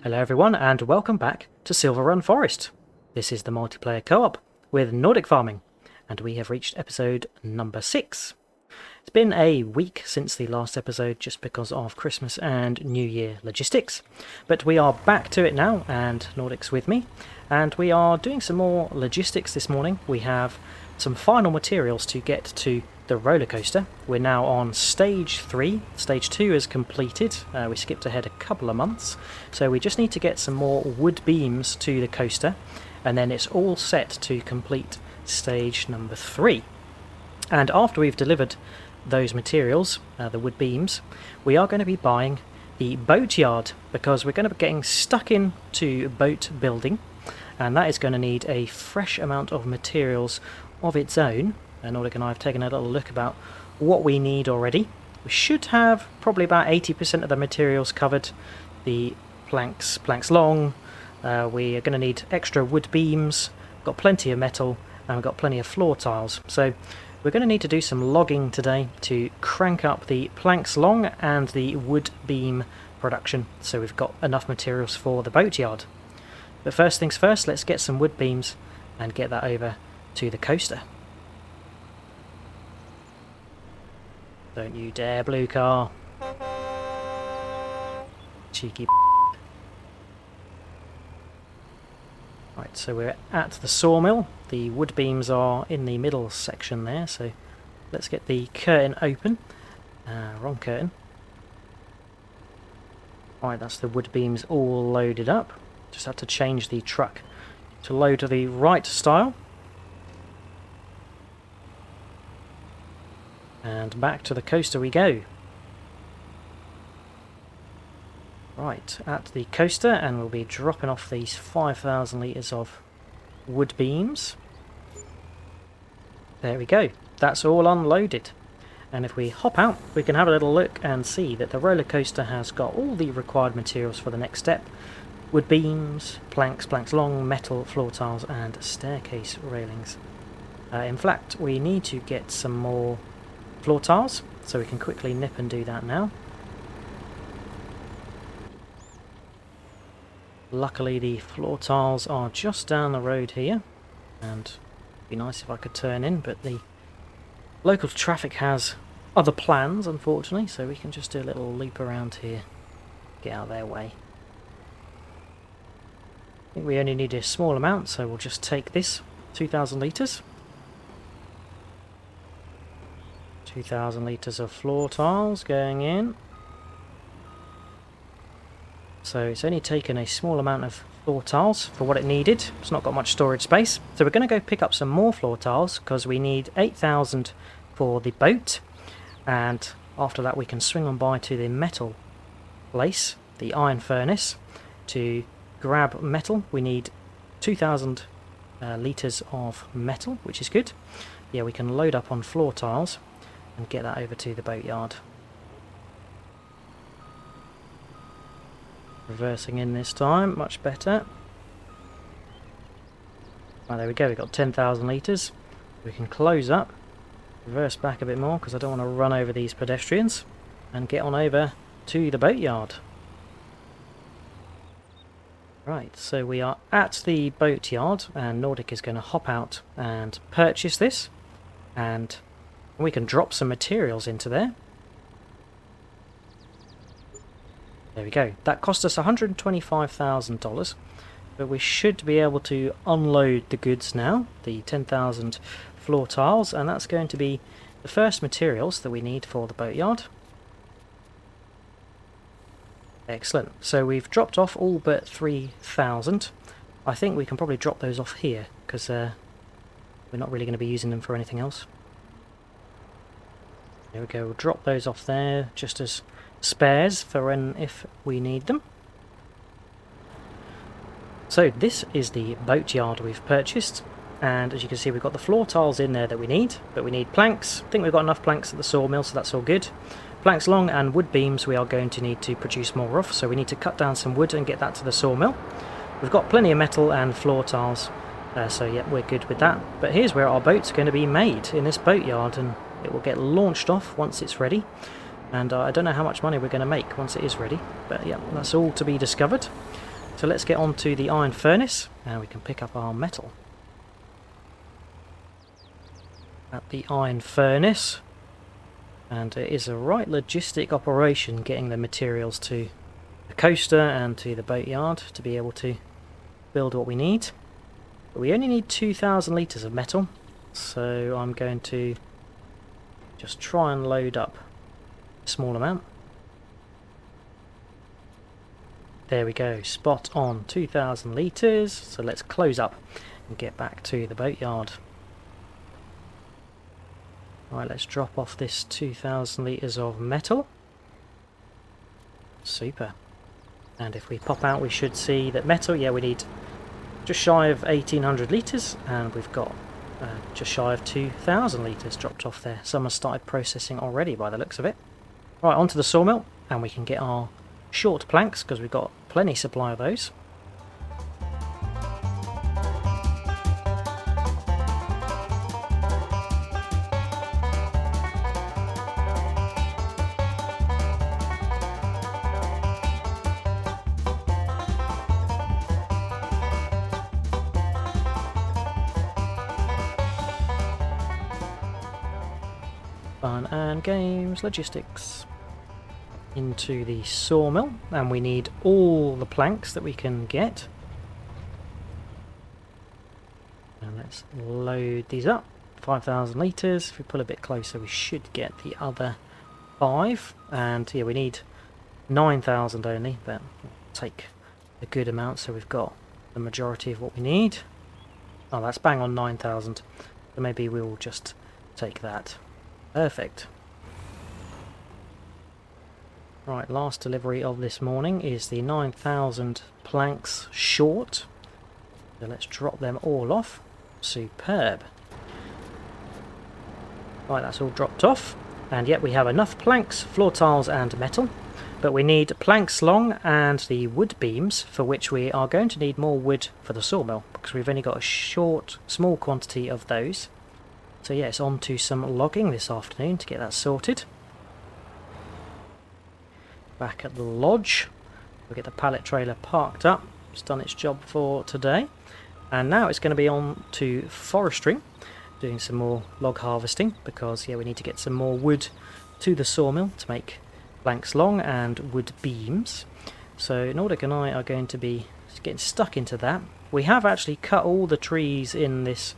Hello everyone and welcome back to Silverrun Forest. This is the multiplayer co-op with Nordic farming and we have reached episode number 6. It's been a week since the last episode just because of Christmas and New Year logistics, but we are back to it now and Nordic's with me and we are doing some more logistics this morning. We have some final materials to get to the roller coaster. We're now on stage 3. Stage 2 is completed. We skipped ahead a couple of months, so we just need to get some more wood beams to the coaster and then it's all set to complete stage number 3. And after we've delivered those materials, the wood beams, we are going to be buying the boatyard because we're going to be getting stuck into boat building and that is going to need a fresh amount of materials of its own. Nordic and I have taken a little look about what we need already. We should have probably about 80% of the materials covered. The planks long. We are going to need extra wood beams. We've got plenty of metal and we've got plenty of floor tiles. So we're going to need to do some logging today to crank up the planks long and the wood beam production so we've got enough materials for the boatyard. But first things first, let's get some wood beams and get that over to the coaster. Don't you dare, blue car. Cheeky. Right, so we're at the sawmill. The wood beams are in the middle section there, so let's get the curtain open. Wrong curtain. Right, that's the wood beams all loaded up. Just had to change the truck to load to the right style. And back to the coaster we go. Right, at the coaster, and we'll be dropping off these 5,000 litres of wood beams. There we go. That's all unloaded. And if we hop out, we can have a little look and see that the roller coaster has got all the required materials for the next step. Wood beams, planks long, metal, floor tiles, and staircase railings. In fact, we need to get some more floor tiles, so we can quickly nip and do that now. Luckily the floor tiles are just down the road here, and it'd be nice if I could turn in, but the local traffic has other plans unfortunately, so we can just do a little loop around here, get out of their way. I think we only need a small amount, so we'll just take this 2,000 litres. 2,000 litres of floor tiles going in. So it's only taken a small amount of floor tiles for what it needed. It's not got much storage space. So we're going to go pick up some more floor tiles because we need 8,000 for the boat. And after that we can swing on by to the metal place, the iron furnace, to grab metal. We need 2,000 litres of metal, which is good. Yeah, we can load up on floor tiles and get that over to the boatyard. Reversing in this time, much better. Right, there we go, we've got 10,000 litres. We can close up, reverse back a bit more because I don't want to run over these pedestrians, and get on over to the boatyard. Right, so we are at the boatyard and Nordic is going to hop out and purchase this, and we can drop some materials into there. There we go. That cost us $125,000, but we should be able to unload the goods now, the 10,000 floor tiles, and that's going to be the first materials that we need for the boatyard. Excellent. So we've dropped off all but 3,000. I think we can probably drop those off here, because we're not really going to be using them for anything else. There we go, we'll drop those off there just as spares for when if we need them. So this is the boatyard we've purchased, and as you can see we've got the floor tiles in there that we need, but we need planks. I think we've got enough planks at the sawmill, so that's all good. Planks long and wood beams we are going to need to produce more of, so we need to cut down some wood and get that to the sawmill. We've got plenty of metal and floor tiles, so yeah, we're good with that. But here's where our boat's going to be made, in this boatyard, and it will get launched off once it's ready. And I don't know how much money we're going to make once it is ready, but yeah, that's all to be discovered. So let's get on to the iron furnace and we can pick up our metal. At the iron furnace, and it is a right logistic operation getting the materials to the coaster and to the boatyard to be able to build what we need. But we only need 2,000 litres of metal, so I'm going to just try and load up a small amount. There we go, spot on, 2,000 litres. So let's close up and get back to the boatyard. Right, let's drop off this 2,000 litres of metal. Super. And if we pop out, we should see that metal, yeah, we need just shy of 1,800 litres, and we've got just shy of 2,000 litres dropped off there. Someone started processing already by the looks of it. Right, onto the sawmill, and we can get our short planks, because we've got plenty supply of those. Fun and games logistics into the sawmill, and we need all the planks that we can get. And let's load these up. 5,000 litres. If we pull a bit closer, we should get the other 5. And yeah, we need 9,000 only, but we'll take a good amount, so we've got the majority of what we need. Oh, that's bang on 9,000. So maybe we'll just take that. Perfect. Right, last delivery of this morning is the 9,000 planks short. So let's drop them all off. Superb. Right, that's all dropped off. And yet we have enough planks, floor tiles and metal. But we need planks long and the wood beams, for which we are going to need more wood for the sawmill, because we've only got a small quantity of those. So yes, on to some logging this afternoon to get that sorted. Back at the lodge, we'll get the pallet trailer parked up. It's done its job for today. And now it's going to be on to forestry, doing some more log harvesting, because yeah, we need to get some more wood to the sawmill to make planks long and wood beams. So Nordic and I are going to be getting stuck into that. We have actually cut all the trees in this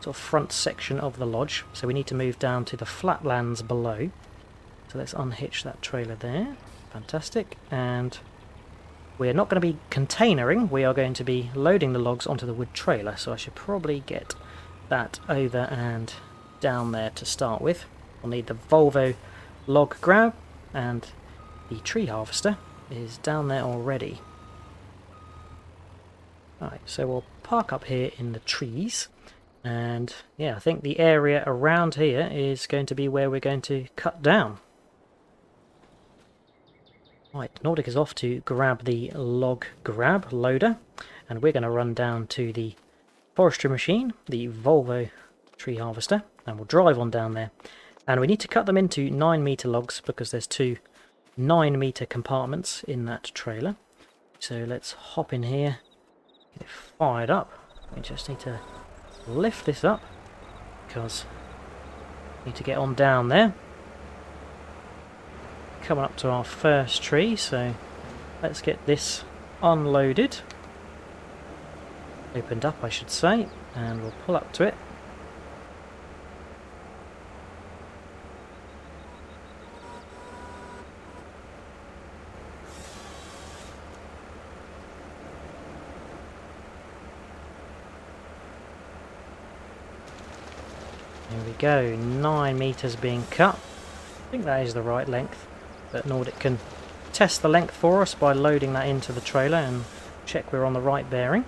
sort of front section of the lodge, so we need to move down to the flatlands below. So let's unhitch that trailer there. Fantastic. And we're not going to be containering, we are going to be loading the logs onto the wood trailer, so I should probably get that over and down there to start with. We'll need the Volvo log grab, and the tree harvester is down there already. Right, so we'll park up here in the trees. And yeah, I think the area around here is going to be where we're going to cut down. Right, Nordic is off to grab the log grab loader, and we're going to run down to the forestry machine, the Volvo tree harvester, and we'll drive on down there. And we need to cut them into 9-metre logs, because there's 2 9-metre compartments in that trailer. So let's hop in here, get it fired up. We just need to lift this up, because we need to get on down there. Coming up to our first tree, so let's get this unloaded. Opened up, I should say, and we'll pull up to it. There we go, 9 metres being cut. I think that is the right length, but Nordic can test the length for us by loading that into the trailer and check we're on the right bearing.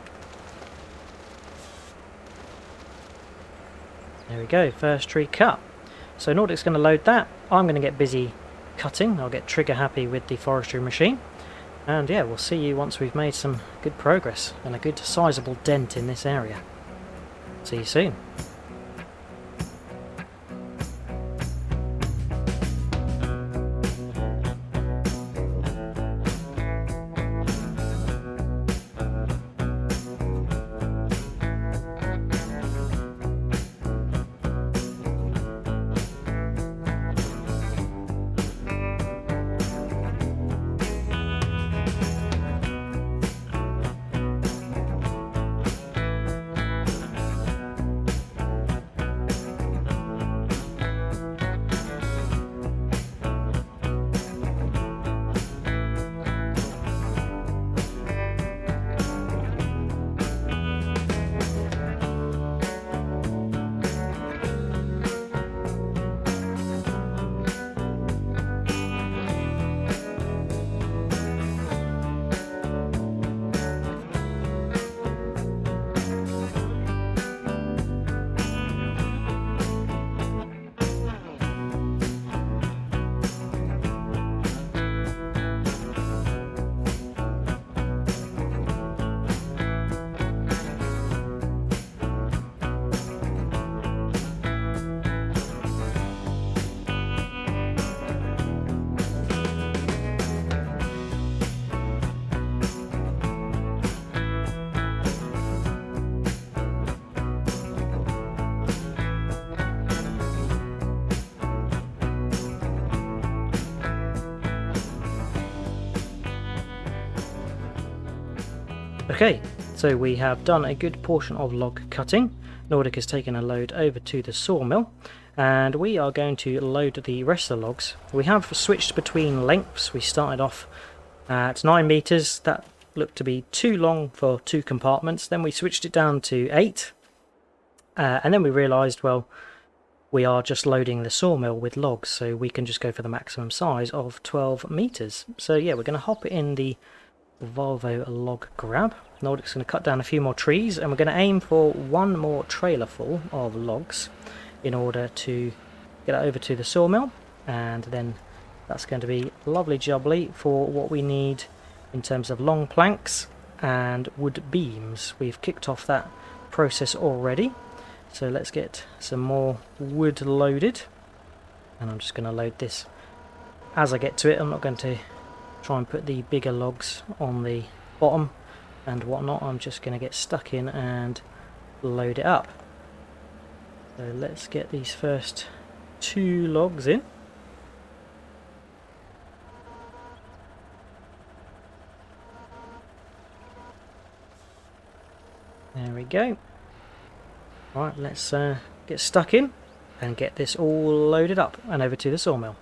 There we go, first tree cut. So Nordic's going to load that. I'm going to get busy cutting. I'll get trigger happy with the forestry machine. And yeah, we'll see you once we've made some good progress and a good sizable dent in this area. See you soon. Okay, so we have done a good portion of log cutting. Nordic has taken a load over to the sawmill, and we are going to load the rest of the logs. We have switched between lengths. We started off at 9 meters. That looked to be too long for 2 compartments. Then we switched it down to 8, and then we realized, well, we are just loading the sawmill with logs, so we can just go for the maximum size of 12 meters. So yeah, we're going to hop it in the Volvo log grab. Nordic's going to cut down a few more trees, and we're going to aim for 1 more trailer full of logs in order to get it over to the sawmill, and then that's going to be lovely jubbly for what we need in terms of long planks and wood beams. We've kicked off that process already, so let's get some more wood loaded, and I'm just going to load this as I get to it. I'm not going to try and put the bigger logs on the bottom and whatnot. I'm just going to get stuck in and load it up. So let's get these first 2 logs in. There we go. Right, let's get stuck in and get this all loaded up and over to the sawmill.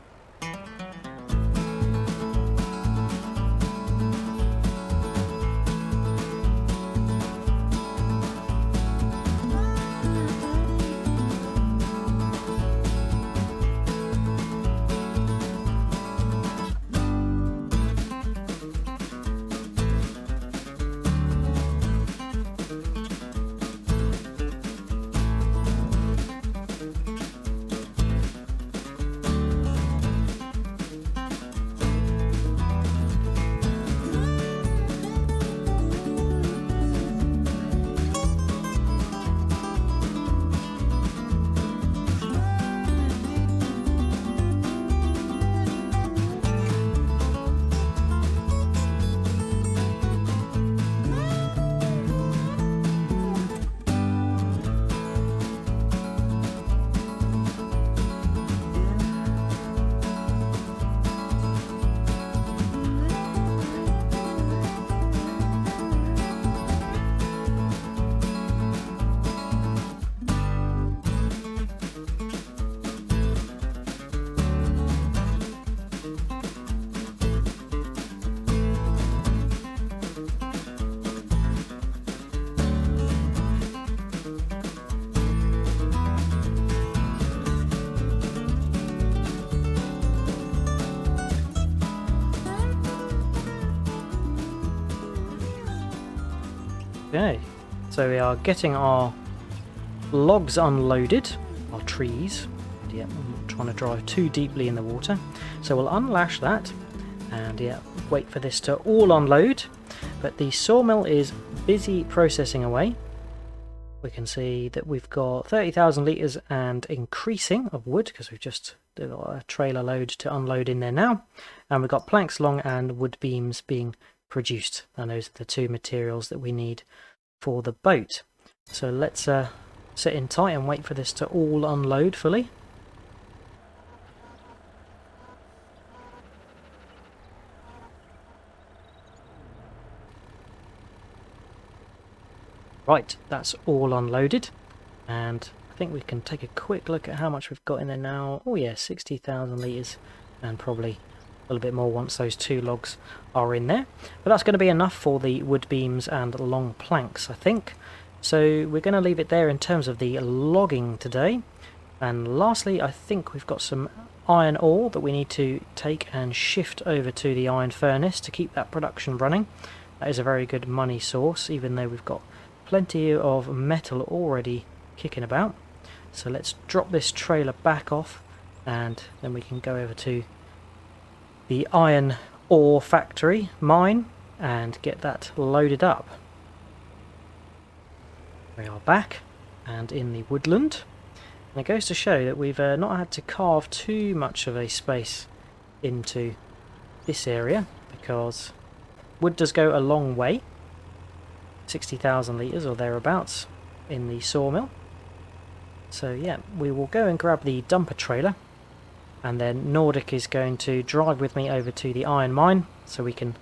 Okay, so we are getting our logs unloaded, our trees. Yeah, I'm not trying to drive too deeply in the water. So we'll unlash that and yeah, wait for this to all unload. But the sawmill is busy processing away. We can see that we've got 30,000 litres and increasing of wood, because we've just got a trailer load to unload in there now. And we've got planks long and wood beams being produced, and those are the 2 materials that we need for the boat. So let's sit in tight and wait for this to all unload fully. Right, that's all unloaded, and I think we can take a quick look at how much we've got in there now. Oh yeah, 60,000 litres, and probably a little bit more once those 2 logs are in there. But that's going to be enough for the wood beams and long planks, I think. So we're going to leave it there in terms of the logging today. And lastly, I think we've got some iron ore that we need to take and shift over to the iron furnace to keep that production running. That is a very good money source, even though we've got plenty of metal already kicking about. So let's drop this trailer back off, and then we can go over to the iron ore factory mine and get that loaded up. We are back and in the woodland, and it goes to show that we've not had to carve too much of a space into this area, because wood does go a long way, 60,000 litres or thereabouts in the sawmill. So yeah, we will go and grab the dumper trailer, and then Nordic is going to drive with me over to the iron mine so we can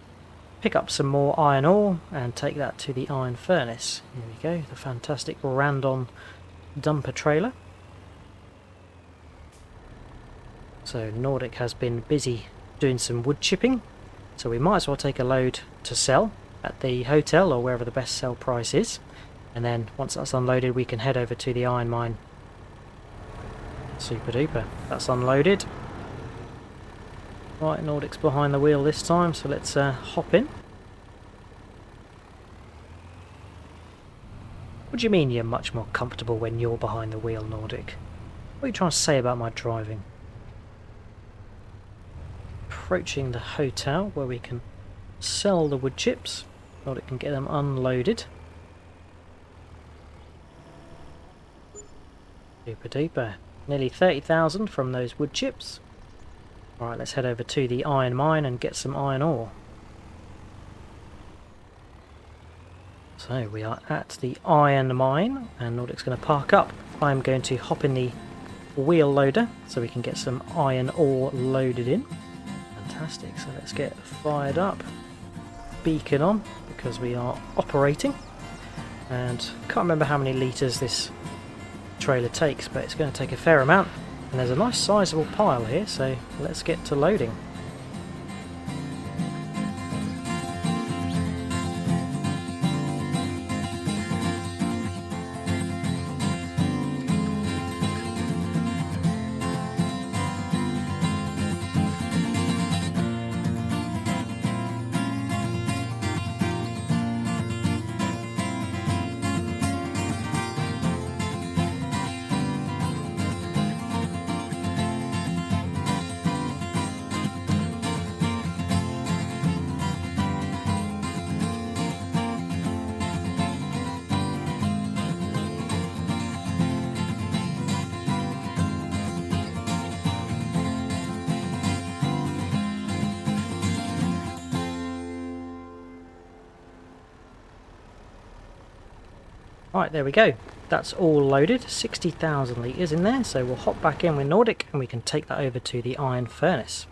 pick up some more iron ore and take that to the iron furnace. Here we go, the fantastic Randon dumper trailer. So Nordic has been busy doing some wood chipping, so we might as well take a load to sell at the hotel or wherever the best sell price is, and then once that's unloaded we can head over to the iron mine. Super duper, that's unloaded. Right, Nordic's behind the wheel this time, so let's hop in. What do you mean you're much more comfortable when you're behind the wheel, Nordic? What are you trying to say about my driving? Approaching the hotel where we can sell the wood chips. Nordic can get them unloaded. Super duper. Nearly 30,000 from those wood chips. Alright, let's head over to the iron mine and get some iron ore. So we are at the iron mine and Nordic's going to park up. I'm going to hop in the wheel loader so we can get some iron ore loaded in. Fantastic, so let's get fired up. Beacon on because we are operating. And can't remember how many litres this trailer takes, but it's going to take a fair amount. And there's a nice sizable pile here, so let's get to loading. Right, there we go. That's all loaded. 60,000 litres in there, so we'll hop back in with Nordic and we can take that over to the iron furnace.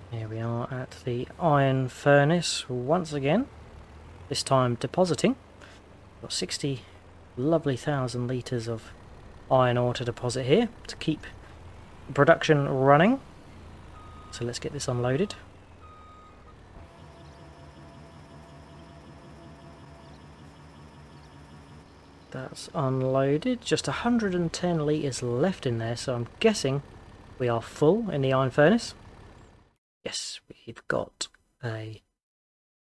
Here we are at the iron furnace once again. This time depositing. Got 60 lovely thousand litres of iron ore to deposit here to keep production running. So let's get this unloaded. That's unloaded. Just 110 litres left in there, so I'm guessing we are full in the iron furnace. Yes, we've got a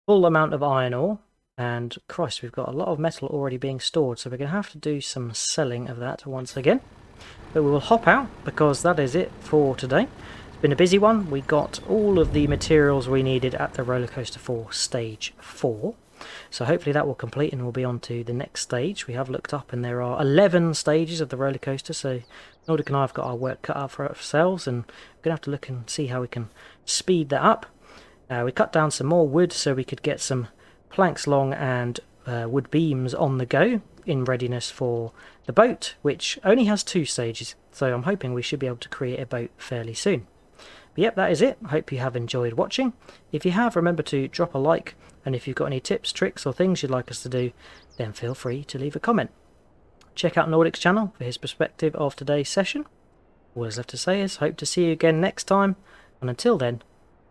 full amount of iron ore, and Christ, we've got a lot of metal already being stored, so we're going to have to do some selling of that once again. But we will hop out because that is it for today. It's been a busy one. We got all of the materials we needed at the roller coaster for stage 4. So hopefully that will complete and we'll be on to the next stage. We have looked up and there are 11 stages of the roller coaster, so Nordic and I have got our work cut out for ourselves, and we're going to have to look and see how we can speed that up. We cut down some more wood so we could get some planks long and wood beams on the go in readiness for the boat, which only has 2 stages, so I'm hoping we should be able to create a boat fairly soon. But yep, that is it. I hope you have enjoyed watching. If you have, remember to drop a like, and if you've got any tips, tricks or things you'd like us to do, then feel free to leave a comment. Check out Nordic's channel for his perspective of today's session. All there's left to say is hope to see you again next time, and until then,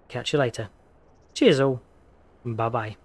catch you later. Cheers all, bye bye.